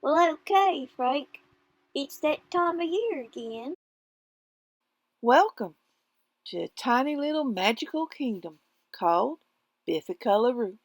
Well, okay, Frank. It's that time of year again. Welcome to a tiny little magical kingdom called Bithaca.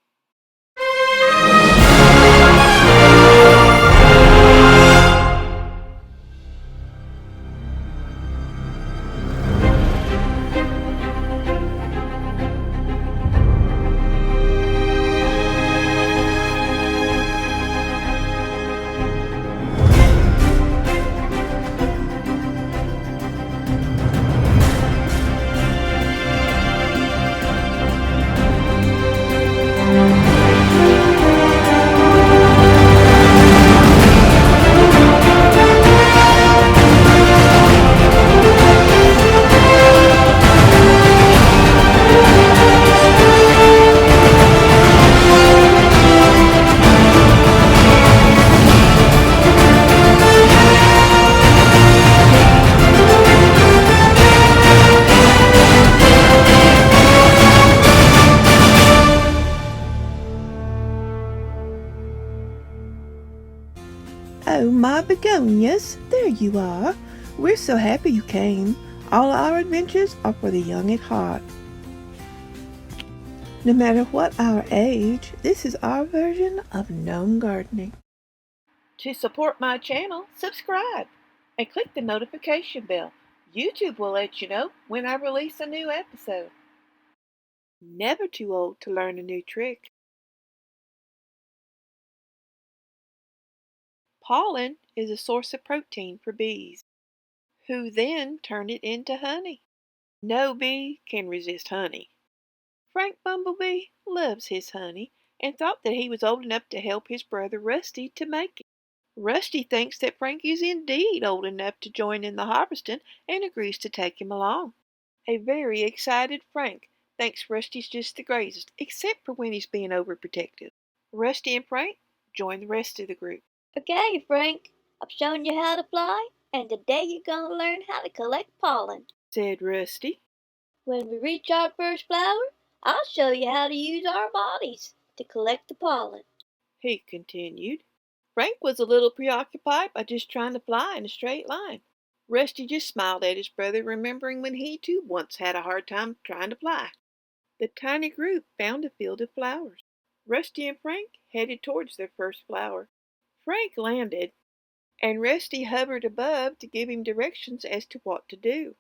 Oh, my begonias, there you are. We're so happy you came. All our adventures are for the young at heart. No matter what our age, this is our version of gnome gardening. To support my channel, subscribe and click the notification bell. YouTube will let you know when I release a new episode. Never too old to learn a new trick. Pollen is a source of protein for bees, who then turn it into honey. No bee can resist honey. Frank Bumblebee loves his honey and thought that he was old enough to help his brother Rusty to make it. Rusty thinks that Frank is indeed old enough to join in the harvesting and agrees to take him along. A very excited Frank thinks Rusty's just the greatest, except for when he's being overprotective. Rusty and Frank join the rest of the group. Okay, Frank. I've shown you how to fly, and today you're gonna learn how to collect pollen. Said Rusty. When we reach our first flower, I'll show you how to use our bodies to collect the pollen. He continued. Frank was a little preoccupied by just trying to fly in a straight line. Rusty just smiled at his brother, remembering when he too once had a hard time trying to fly. The tiny group found a field of flowers. Rusty and Frank headed towards their first flower. Frank landed, and Rusty hovered above to give him directions as to what to do.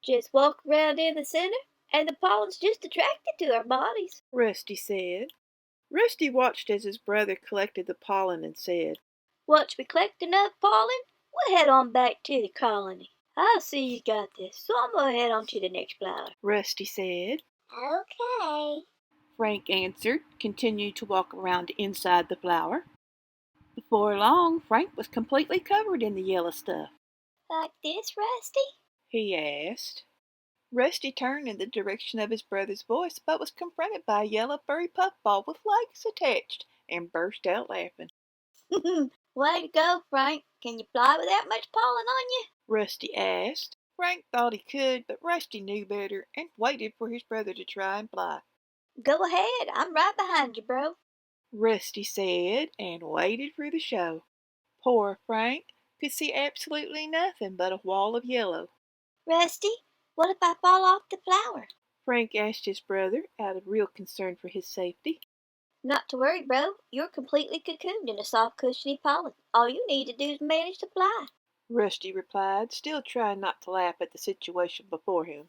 Just walk around in the center, and the pollen's just attracted to our bodies. Rusty said. Rusty watched as his brother collected the pollen and said, Once we collect enough pollen, we'll head on back to the colony. I see you got this, so I'm gonna head on to the next flower. Rusty said. Okay. Frank answered, continued to walk around inside the flower. Before long, Frank was completely covered in the yellow stuff. Like this, Rusty? He asked. Rusty turned in the direction of his brother's voice, but was confronted by a yellow furry puffball with legs attached, and burst out laughing. Way to go, Frank. Can you fly with that much pollen on you? Rusty asked. Frank thought he could, but Rusty knew better and waited for his brother to try and fly. Go ahead, I'm right behind you, bro. Rusty said, and waited for the show. Poor Frank could see absolutely nothing but a wall of yellow. Rusty, what if I fall off the flower? Frank asked his brother, out of real concern for his safety. Not to worry, bro. You're completely cocooned in a soft, cushiony pollen. All you need to do is manage to fly. Rusty replied, still trying not to laugh at the situation before him.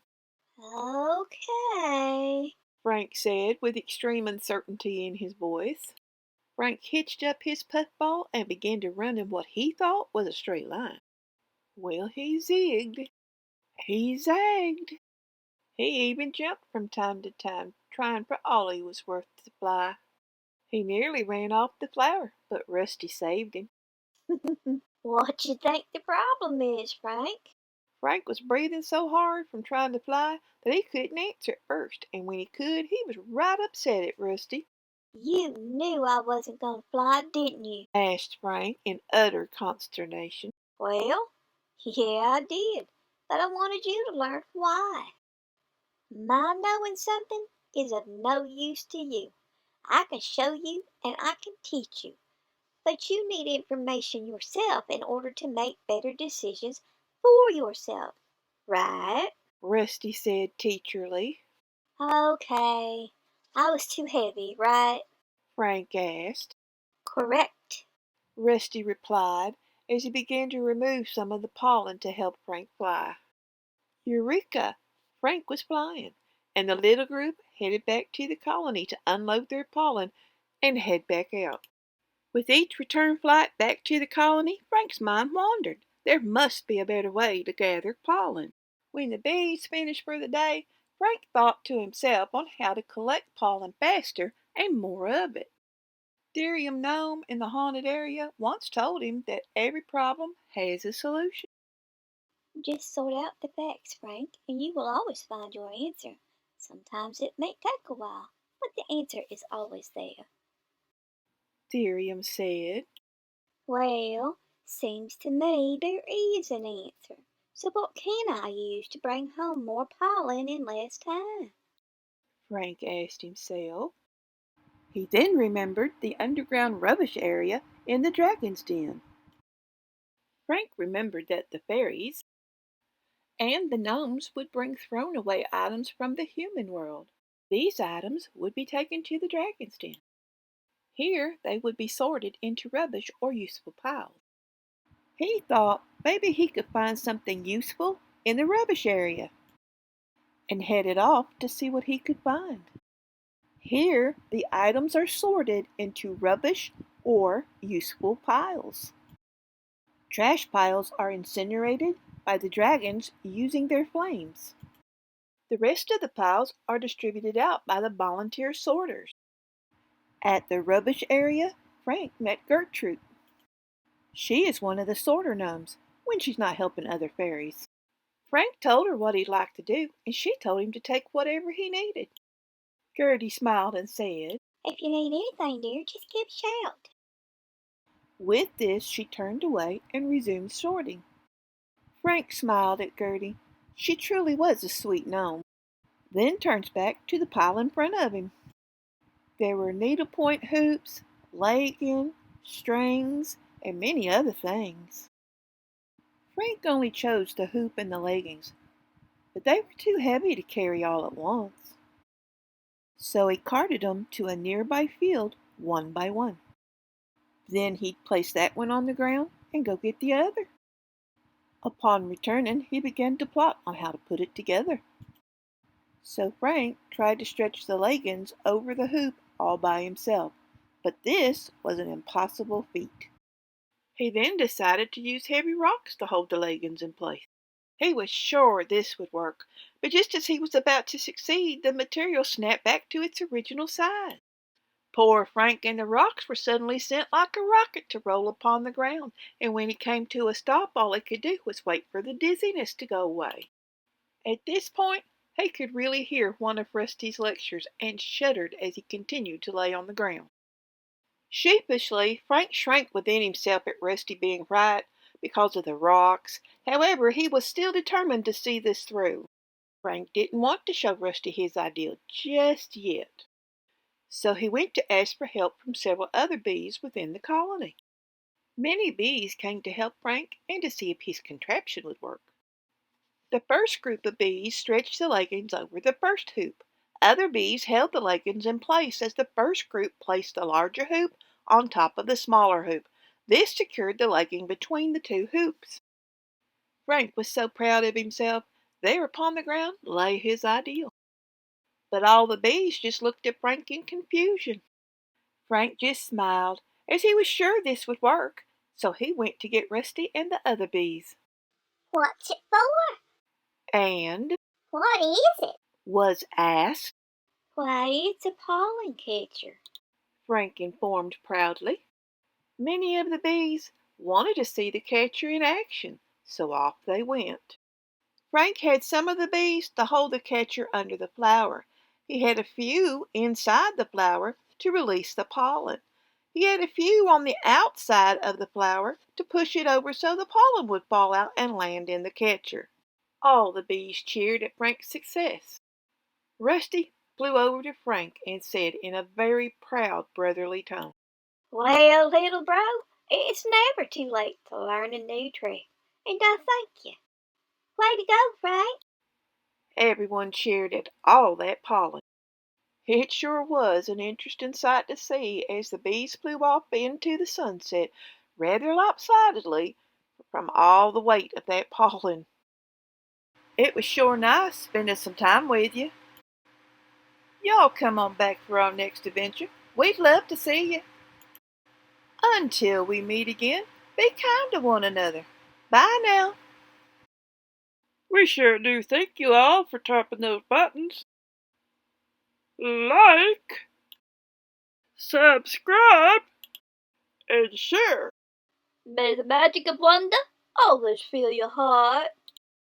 Okay, Frank said, with extreme uncertainty in his voice. Frank hitched up his puffball and began to run in what he thought was a straight line. Well, he zigged. He zagged. He even jumped from time to time, trying for all he was worth to fly. He nearly ran off the flower, but Rusty saved him. What you think the problem is, Frank? Frank was breathing so hard from trying to fly that he couldn't answer at first, and when he could, he was right upset at Rusty. You knew I wasn't gonna fly, didn't you? Asked Frank in utter consternation. Well, yeah, I did. But I wanted you to learn why. My knowing something is of no use to you. I can show you and I can teach you. But you need information yourself in order to make better decisions for yourself, right? Rusty said teacherly. Okay. I was too heavy, right? Frank asked. Correct. Rusty replied as he began to remove some of the pollen to help Frank fly. Eureka! Frank was flying, and the little group headed back to the colony to unload their pollen and head back out. With each return flight back to the colony, Frank's mind wandered. There must be a better way to gather pollen. When the bees finished for the day, Frank thought to himself on how to collect pollen faster and more of it. Gnome in the haunted area once told him that every problem has a solution. Just sort out the facts, Frank, and you will always find your answer. Sometimes it may take a while, but the answer is always there. Therium said. Well, seems to me there is an answer. So what can I use to bring home more pollen in less time? Frank asked himself. He then remembered the underground rubbish area in the dragon's den. Frank remembered that the fairies and the gnomes would bring thrown away items from the human world. These items would be taken to the dragon's den. Here they would be sorted into rubbish or useful piles. He thought maybe he could find something useful in the rubbish area and headed off to see what he could find. Here the items are sorted into rubbish or useful piles. Trash piles are incinerated by the dragons using their flames. The rest of the piles are distributed out by the volunteer sorters. At the rubbish area, Frank met Gertrude. She is one of the sorter gnomes when she's not helping other fairies. Frank told her what he'd like to do, and she told him to take whatever he needed. Gertie smiled and said, If you need anything, dear, just give a shout. With this, she turned away and resumed sorting. Frank smiled at Gertie. She truly was a sweet gnome. Then turns back to the pile in front of him. There were needlepoint hoops, legging, strings, and many other things. Frank only chose the hoop and the leggings, but they were too heavy to carry all at once. So he carted them to a nearby field one by one. Then he'd place that one on the ground and go get the other. Upon returning, he began to plot on how to put it together. So Frank tried to stretch the leggings over the hoop all by himself, but this was an impossible feat. He then decided to use heavy rocks to hold the leggings in place. He was sure this would work, but just as he was about to succeed, the material snapped back to its original size. Poor Frank and the rocks were suddenly sent like a rocket to roll upon the ground, and when he came to a stop, all he could do was wait for the dizziness to go away. At this point, he could really hear one of Rusty's lectures and shuddered as he continued to lay on the ground. Sheepishly, Frank shrank within himself at Rusty being right because of the rocks. However, he was still determined to see this through. Frank didn't want to show Rusty his idea just yet. So he went to ask for help from several other bees within the colony. Many bees came to help Frank and to see if his contraption would work. The first group of bees stretched the leggings over the first hoop. Other bees held the leggings in place as the first group placed the larger hoop on top of the smaller hoop. This secured the legging between the two hoops. Frank was so proud of himself. There upon the ground lay his ideal. But all the bees just looked at Frank in confusion. Frank just smiled, as he was sure this would work, so he went to get Rusty and the other bees. What's it for? And What is it? was asked. Why, it's a pollen catcher, Frank informed proudly. Many of the bees wanted to see the catcher in action, so off they went. Frank had some of the bees to hold the catcher under the flower. He had a few inside the flower to release the pollen. He had a few on the outside of the flower to push it over so the pollen would fall out and land in the catcher. All the bees cheered at Frank's success. Rusty flew over to Frank and said in a very proud brotherly tone, Well, little bro, it's never too late to learn a new trick. And I thank you. Way to go, Frank. Everyone cheered at all that pollen. It sure was an interesting sight to see as the bees flew off into the sunset rather lopsidedly from all the weight of that pollen. It was sure nice spending some time with you. Y'all come on back for our next adventure. We'd love to see you. Until we meet again, be kind to one another. Bye now. We sure do thank you all for tapping those buttons. Like, subscribe, and share. May the magic of wonder always fill your heart.